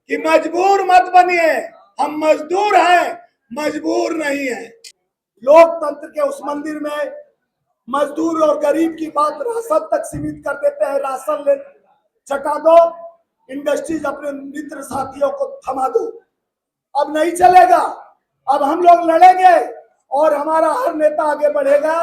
कि मजबूर मत बनिए, हम मजदूर हैं, मजबूर नहीं है। लोकतंत्र के उस मंदिर में मजदूर और गरीब की बात राशन तक सीमित कर देते हैं। राशन ले चटा दो, इंडस्ट्रीज अपने मित्र साथियों को थमा दो। अब नहीं चलेगा, अब हम लोग लड़ेंगे और हमारा हर नेता आगे बढ़ेगा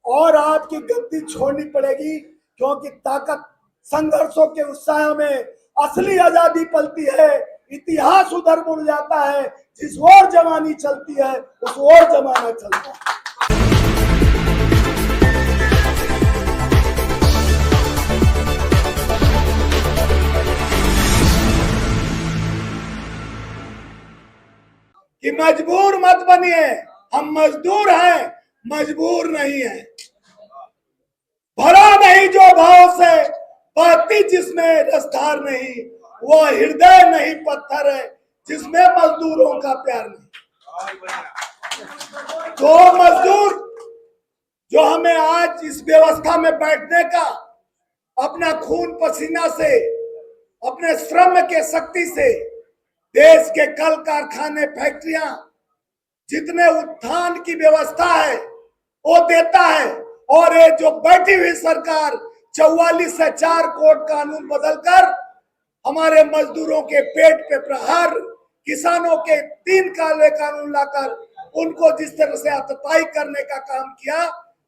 और आपकी गद्दी छोड़नी पड़ेगी, क्योंकि ताकत संघर्षों के उत्साह में असली आजादी पलती है। इतिहास उधर मुड़ जाता है, जिस ओर जवानी चलती है उस ओर जमाना चलता है। कि मजबूर मत बनिए, हम मजदूर हैं, मजबूर नहीं है। भरा नहीं जो भाव से बहती जिसमें रसधार नहीं, वो हृदय नहीं पत्थर है जिसमें मजदूरों का प्यार नहीं। तो मजदूर जो हमें आज इस व्यवस्था में बैठने का अपना खून पसीना से, अपने श्रम के शक्ति से देश के कल कारखाने फैक्ट्रियां जितने उत्थान की व्यवस्था है वो देता है, और ये जो बैठी हुई सरकार 44 से 4 कोड कानून बदलकर हमारे मजदूरों के पेट पे प्रहार, किसानों के 3 काले कानून लाकर उनको जिस तरह से आतताई करने का काम किया,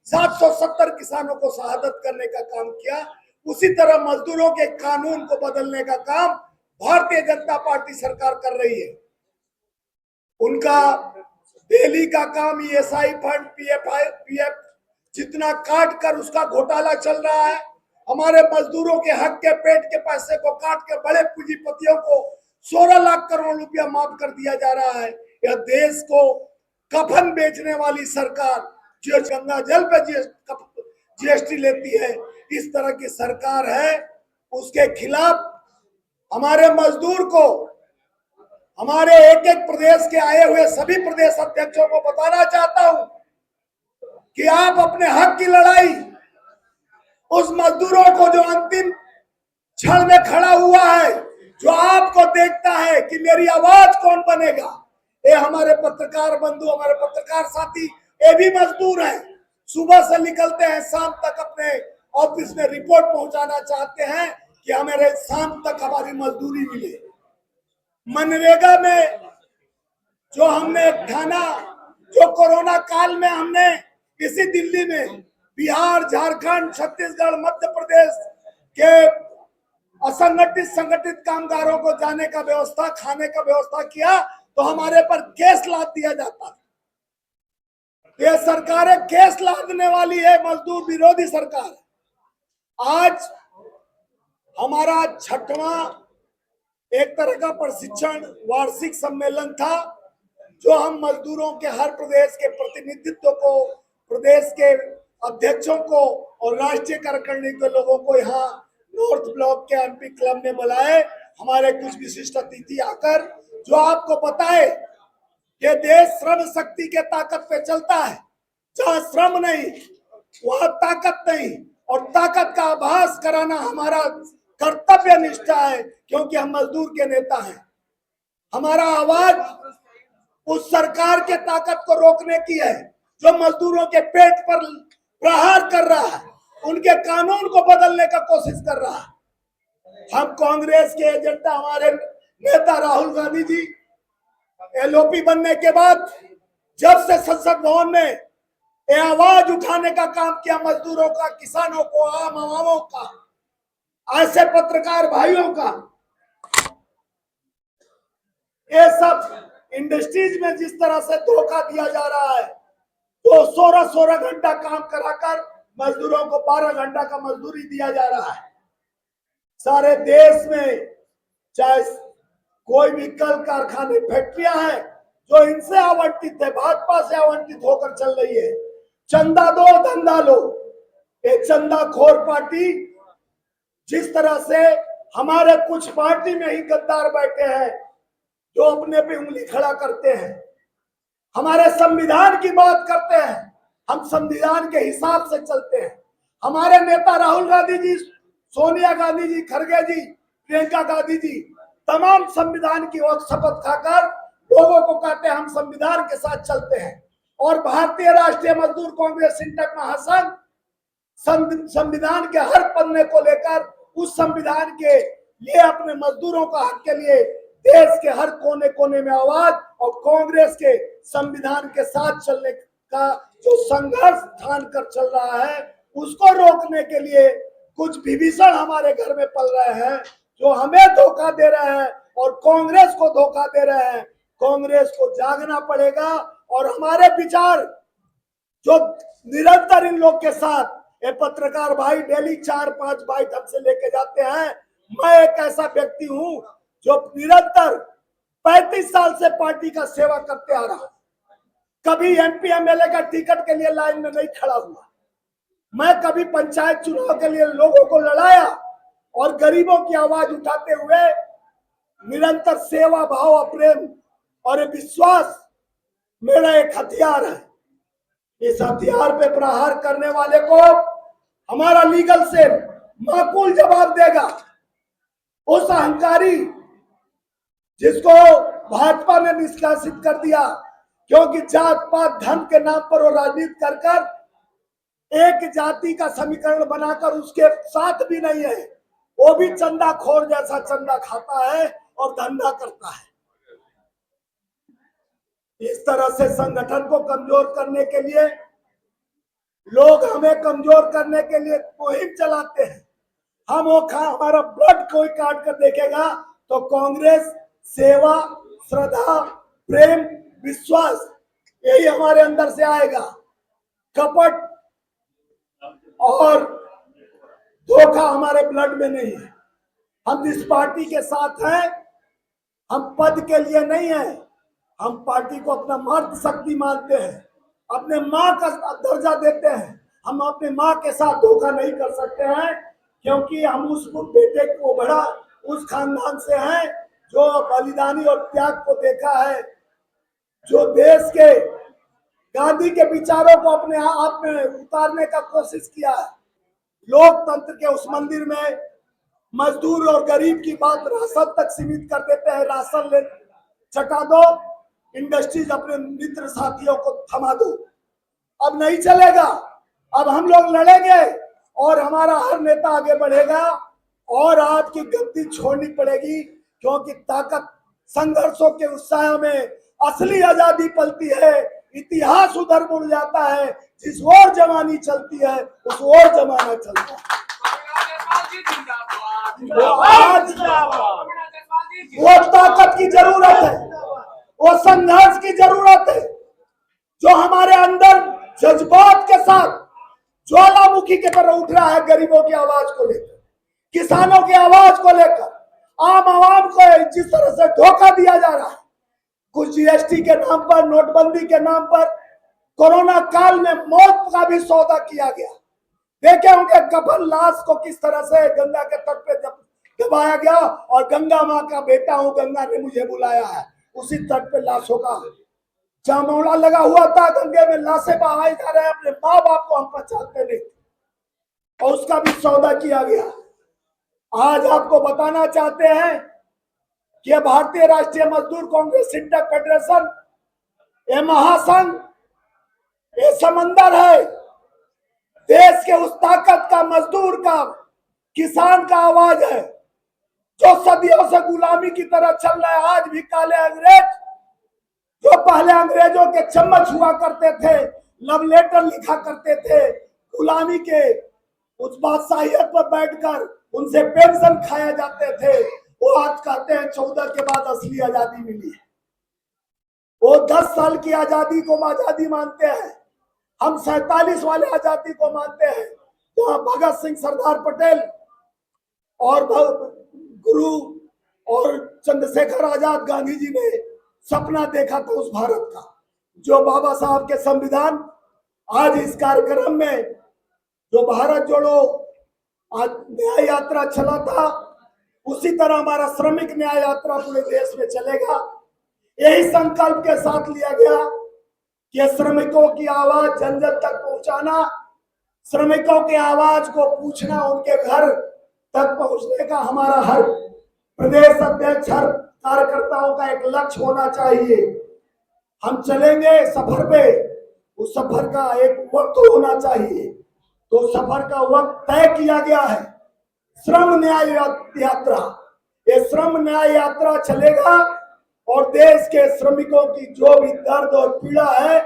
770 किसानों को शहादत करने का काम किया, उसी तरह मजदूरों के कानून को बदलने का काम भारतीय जनता पार्टी सरकार कर रही है। उनका दिल्ली का काम ईएसआई फंड, पीएफ जितना काट कर उसका घोटाला चल रहा है। हमारे मजदूरों के हक के पेट के पैसे को काट के बड़े पूंजीपतियों को 16 लाख करोड़ रुपया माफ कर दिया जा रहा है। यह देश को कफन बेचने वाली सरकार, जो गंगा जल पे जीएसटी लेती है, इस तरह की सरकार है। उसके खिलाफ हमारे मजदूर को, हमारे एक एक प्रदेश के आए हुए सभी प्रदेश अध्यक्षों को बताना चाहता हूं कि आप अपने हक की लड़ाई उस मजदूरों को जो अंतिम क्षण में खड़ा हुआ है, जो आपको देखता है कि मेरी आवाज कौन बनेगा, ये हमारे पत्रकार बंधु, हमारे पत्रकार साथी, ये भी मजदूर हैं। सुबह से निकलते हैं, शाम तक अपने ऑफिस में रिपोर्ट पहुंचाना चाहते हैं कि हमारे शाम तक हमारी मजदूरी मिले। मनरेगा में जो हमने ठाना, जो कोरोना काल में हमने इसी दिल्ली में बिहार, झारखंड, छत्तीसगढ़, मध्य प्रदेश के असंगठित संगठित कामगारों को जाने का व्यवस्था, खाने का व्यवस्था किया, तो हमारे पर केस लाद दिया जाता। ये सरकारें केस लादने वाली है, मजदूर विरोधी सरकार। आज हमारा 6वां एक तरह का प्रशिक्षण वार्षिक सम्मेलन था, जो हम मजदूरों के हर प्रदेश के प्रतिनिधित्व को, प्रदेश के अध्यक्षों को और राष्ट्रीय कार्यकारिणी के लोगों को यहाँ नॉर्थ ब्लॉक के एमपी क्लब में बुलाए। हमारे कुछ विशिष्ट अतिथि आकर जो आपको बताए कि देश श्रम शक्ति के ताकत पे चलता है। जहाँ श्रम नहीं वहाँ ताकत नहीं, और ताकत का आभास कराना हमारा कर्तव्य निष्ठा है, क्योंकि हम मजदूर के नेता हैं। हमारा आवाज उस सरकार के ताकत को रोकने की है जो मजदूरों के पेट पर प्रहार कर रहा है, उनके कानून को बदलने का कोशिश कर रहा है। हम कांग्रेस के एजेंडा, हमारे नेता राहुल गांधी जी एलओपी बनने के बाद जब से संसद भवन में ये आवाज उठाने का काम किया, मजदूरों का, किसानों को, आम आवामों का, ऐसे पत्रकार भाइयों का, ये सब इंडस्ट्रीज में जिस तरह से धोखा दिया जा रहा है, तो 16 घंटा काम कराकर मजदूरों को 12 घंटा का मजदूरी दिया जा रहा है। सारे देश में चाहे कोई भी कल कारखाने, फैक्ट्रियां हैं जो इनसे आवंटित है, भाजपा से आवंटित होकर चल रही है। चंदा दो धंधा लो, ये चंदाखोर पार्टी जिस तरह से हमारे कुछ पार्टी में ही गद्दार बैठे हैं जो अपने पे उंगली खड़ा करते हैं, हमारे संविधान की बात करते हैं, हम संविधान के हिसाब से चलते हैं। हमारे नेता राहुल गांधी जी, सोनिया गांधी जी, खड़गे जी, प्रियंका गांधी जी तमाम संविधान की ओर शपथ खाकर लोगों को कहते हैं हम संविधान के साथ चलते हैं। और भारतीय राष्ट्रीय मजदूर कांग्रेस सिंटक महासंघ संविधान के हर पन्ने को लेकर उस संविधान के लिए अपने मजदूरों का हक के लिए देश के हर कोने कोने में आवाज और कांग्रेस के संविधान के साथ चलने का जो संघर्ष ठान कर चल रहा है उसको रोकने के लिए कुछ विभीषण हमारे घर में पल रहे हैं जो हमें धोखा दे रहे हैं और कांग्रेस को धोखा दे रहे हैं। कांग्रेस को जागना पड़ेगा और हमारे विचार जो निरंतर इन लोग के साथ ये पत्रकार भाई डेली 4-5 बाइट हमसे लेके जाते हैं। मैं एक ऐसा व्यक्ति हूं जो निरंतर 35 साल से पार्टी का सेवा करते आ रहा, कभी एमपी एमएलए का टिकट के लिए लाइन में नहीं खड़ा हुआ, मैं कभी पंचायत चुनाव के लिए लोगों को लड़ाया और गरीबों की आवाज उठाते हुए निरंतर सेवा भाव प्रेम और विश्वास मेरा एक हथियार है। इस हथियार पे प्रहार करने वाले को हमारा लीगल सेल माकूल जवाब देगा। उस अहंकारी जिसको भाजपा ने निष्कासित कर दिया क्योंकि जात पात धर्म के नाम पर वो राजनीति कर कर एक जाति का समीकरण बनाकर उसके साथ भी नहीं है, वो भी चंदाखोर जैसा चंदा खाता है और धंधा करता है। इस तरह से संगठन को कमजोर करने के लिए लोग हमें कमजोर करने के लिए मुहिम चलाते हैं। हम वो हमारा ब्लड कोई काट कर देखेगा तो कांग्रेस सेवा श्रद्धा प्रेम विश्वास यही हमारे अंदर से आएगा। कपट और धोखा हमारे ब्लड में नहीं है। हम जिस पार्टी के साथ हैं हम पद के लिए नहीं है, हम पार्टी को अपना मर्द शक्ति मानते हैं, अपने माँ का दर्जा देते हैं। हम अपने माँ के साथ धोखा नहीं कर सकते हैं क्योंकि हम उस बेटे को बड़ा उस खानदान से हैं जो बलिदानी और त्याग को देखा है, जो देश के गांधी के विचारों को अपने आप में उतारने का कोशिश किया है। लोकतंत्र के उस मंदिर में मजदूर और गरीब की बात राशन तक सीमित कर देते हैं। राशन ले चटा दो, इंडस्ट्रीज अपने मित्र साथियों को थमा दो। अब नहीं चलेगा, अब हम लोग लड़ेंगे और हमारा हर नेता आगे बढ़ेगा और आपकी गद्दी छोड़नी पड़ेगी क्योंकि ताकत संघर्षों के उत्साह में असली आजादी पलती है। इतिहास उधर मुड़ जाता है, जिस ओर जवानी चलती है उस ओर जमाना चलता है। आज वो ताकत की जरूरत है, वो संघर्ष की जरूरत है जो हमारे अंदर जज्बात के साथ ज्वालामुखी की तरह उठ रहा है। गरीबों की आवाज को लेकर, किसानों की आवाज को लेकर, आम आवाम को जिस तरह से धोखा दिया जा रहा है, कुछ जीएसटी के नाम पर, नोटबंदी के नाम पर, कोरोना काल में मौत का भी सौदा किया गया। देखे होंगे कफन लाश को किस तरह से गंगा के तट पे दबाया गया और गंगा माँ का बेटा हूं, गंगा ने मुझे बुलाया है, उसी तट पे लाशों का जामौला लगा हुआ था। गंगे में लाशें बहाई जा रहे हैं, अपने माँ बाप को हम पहचानते नहीं और उसका भी सौदा किया गया। आज आपको बताना चाहते हैं कि भारतीय राष्ट्रीय मजदूर कांग्रेस सिंटक फेडरेशन ये महासंघ ये समंदर है, देश के उस ताकत का, मजदूर का, किसान का आवाज है जो सदियों से गुलामी की तरह चल रहा है। आज भी काले अंग्रेज जो पहले अंग्रेजों के चम्मच हुआ करते थे, लव लेटर लिखा करते थे, गुलामी के उस बादशाहियत पर बैठकर उनसे पेंशन खाया जाते थे, वो आज कहते हैं 14 के बाद असली आजादी मिली है। वो 10 साल की आजादी को आजादी मानते हैं, हम 47 वाले आजादी को मानते हैं जहां भगत सिंह, सरदार पटेल और गुरु और चंद्रशेखर आजाद गांधी जी ने सपना देखा था उस भारत का, जो बाबा साहब के संविधान आज इस कार्यक्रम में जो भारत जोड़ो आज न्याय यात्रा चला था, उसी तरह हमारा श्रमिक न्याय यात्रा पूरे देश में चलेगा। यही संकल्प के साथ लिया गया कि श्रमिकों की आवाज जन जन तक पहुंचाना, श्रमिकों की आवाज को पूछना, उनके घर तक पहुंचने का हमारा हर प्रदेश अध्यक्ष हर कार्यकर्ताओं का एक लक्ष्य होना चाहिए। हम चलेंगे सफर पे, उस सफर का एक वक्त होना चाहिए। तो सफर का वक्त तय किया गया है, श्रम न्याय यात्रा। ये श्रम न्याय यात्रा चलेगा और देश के श्रमिकों की जो भी दर्द और पीड़ा है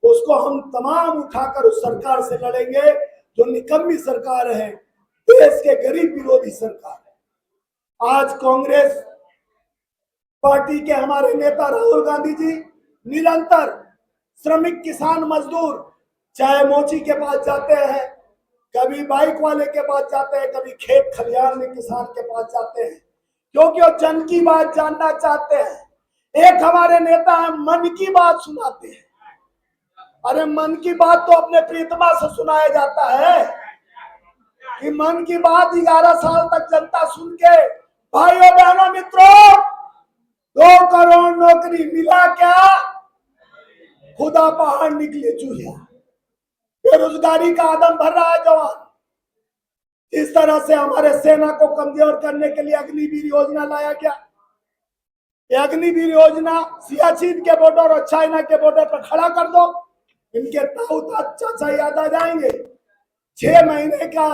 उसको हम तमाम उठाकर उस सरकार से लड़ेंगे जो निकम्मी सरकार है, देश के गरीब विरोधी सरकार है। आज कांग्रेस पार्टी के हमारे नेता राहुल गांधी जी निरंतर श्रमिक किसान मजदूर चाहे मोची के पास जाते हैं, कभी बाइक वाले के पास जाते हैं, कभी खेत खलिहान में किसान के पास जाते हैं, क्योंकि वो जन की बात जानना चाहते हैं। एक हमारे नेता मन की बात सुनाते हैं। अरे मन की बात तो अपने प्रीतमा से सुनाया जाता है कि मन की बात 11 साल तक जनता सुन के, भाइयों बहनों मित्रों, 2 करोड़ नौकरी मिला क्या? खुदा पहाड़ निकले चूहिया। बेरोजगारी का आदम भर रहा है जवान। इस तरह से हमारे सेना को कमजोर करने के लिए अग्निवीर योजना लाया गया। ये अग्निवीर योजना सियाचिन के बॉर्डर और चाइना के बॉर्डर पर खड़ा कर दो, इनके ताऊ चाचा याद आ जाएंगे। 6 महीने का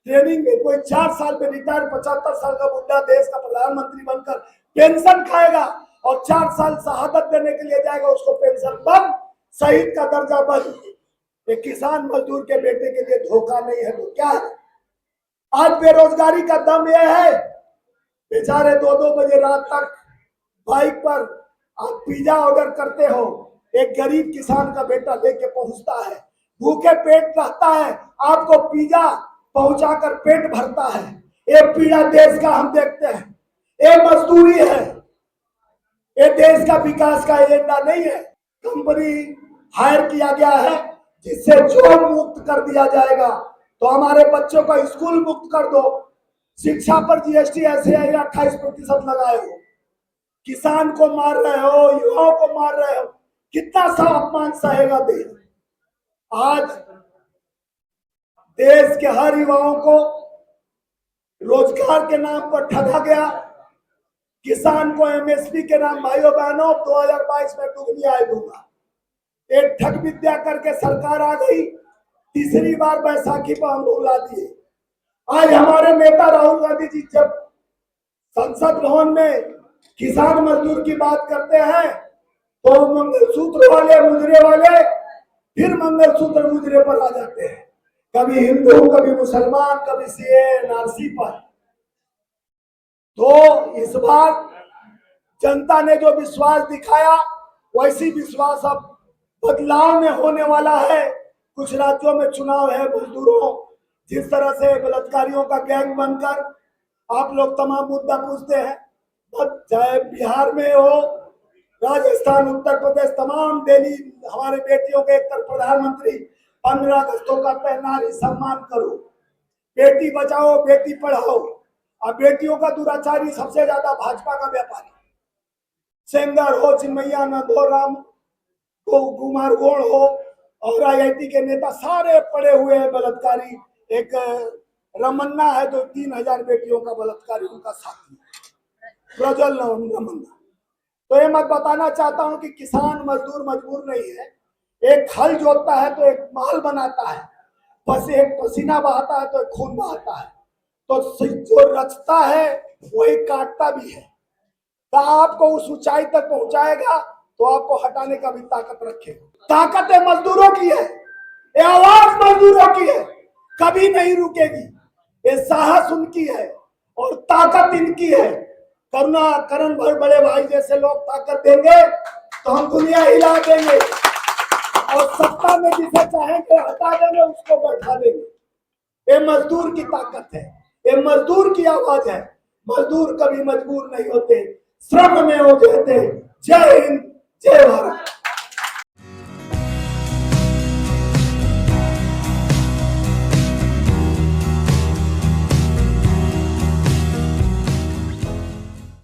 ट्रेनिंग में कोई 4 साल पे रिटायर 75 साल का बुढ़ा देश का प्रधानमंत्री बनकर पेंशन खाएगा और 4 साल शहादत देने के लिए जाएगा, उसको पेंशन बंद, शहीद का दर्जा बंद। एक किसान मजदूर के बेटे के लिए धोखा नहीं है तो क्या है? आज बेरोजगारी का दम यह है, बेचारे 2-2 बजे रात तक बाइक पर आप पिज्जा ऑर्डर करते हो, एक गरीब किसान का बेटा लेके पहुंचता है, भूखे पेट रहता है, आपको पिज्जा पहुंचाकर पेट भरता है। ये पीड़ा देश का हम देखते हैं, ये मजदूरी है, ये देश का विकास का एजेंडा नहीं है। कंपनी हायर किया गया है जिससे जॉब मुक्त कर दिया जाएगा, तो हमारे बच्चों का स्कूल मुक्त कर दो। शिक्षा पर जीएसटी ऐसे 28% लगाए हो, किसान को मार रहे हो, युवाओं को मार रहे हो, कितना सा अपमान सहेगा देश? आज देश के हर युवाओं को रोजगार के नाम पर ठगा गया। किसान को एमएसपी के नाम, भाइयों बहनों, 2022 में दुगनी आय दूंगा, एक ठग विद्या करके सरकार आ गई। तीसरी बार बैसाखी पर हम लोग ला दिए। आज हमारे नेता राहुल गांधी जी जब संसद भवन में किसान मजदूर की बात करते हैं तो मंगलसूत्र वाले मुजरे वाले फिर मंगलसूत्र मुजरे पर आ जाते हैं, कभी हिंदू, कभी मुसलमान, कभी सीए एनआरसी पर। तो इस बार जनता ने जो विश्वास दिखाया वैसी विश्वास अब बदलाव में होने वाला है। कुछ राज्यों में चुनाव है, मजदूरों जिस तरह से बलात्कारियों का गैंग बनकर आप लोग तमाम मुद्दा पूछते हैं, चाहे बिहार में हो, राजस्थान, उत्तर प्रदेश, तमाम दिल्ली, हमारे बेटियों के एक तरफ प्रधानमंत्री 15 अगस्तों का नारी सम्मान करो, बेटी बचाओ बेटी पढ़ाओ। और बेटियों का दुराचारी सबसे ज्यादा भाजपा का व्यापारी, सेंगर हो, चिन्मयानंद हो, राम कुमार गौड़ हो और आईआईटी के नेता, सारे पड़े हुए हैं बलात्कारी। एक रमन्ना है जो 3000 बेटियों का बलात्कारी, उनका साथी प्रज्वल रमन्ना। तो ये मैं बताना चाहता हूं कि किसान मजदूर मजबूर नहीं है। एक हल जोतता है तो एक महल बनाता है, बस एक पसीना बहाता है तो एक खून बहाता है। तो जो रचता है वही काटता भी है। तो आपको उस ऊंचाई तक पहुंचाएगा तो आपको हटाने का भी ताकत रखेगा। ताकत है मजदूरों की है, ये आवाज मजदूरों की है, कभी नहीं रुकेगी। ये साहस उनकी है और ताकत इनकी है। करुणा करण बड़े भाई जैसे लोग ताकत देंगे तो हम दुनिया हिला देंगे और सत्ता में जिसे चाहेंगे हटा देंगे, उसको बैठा देंगे। ये मजदूर की ताकत है, ये मजदूर की आवाज है। मजदूर कभी मजबूर नहीं होते, श्रम में हो जाते। जय हिंद, जय भारत।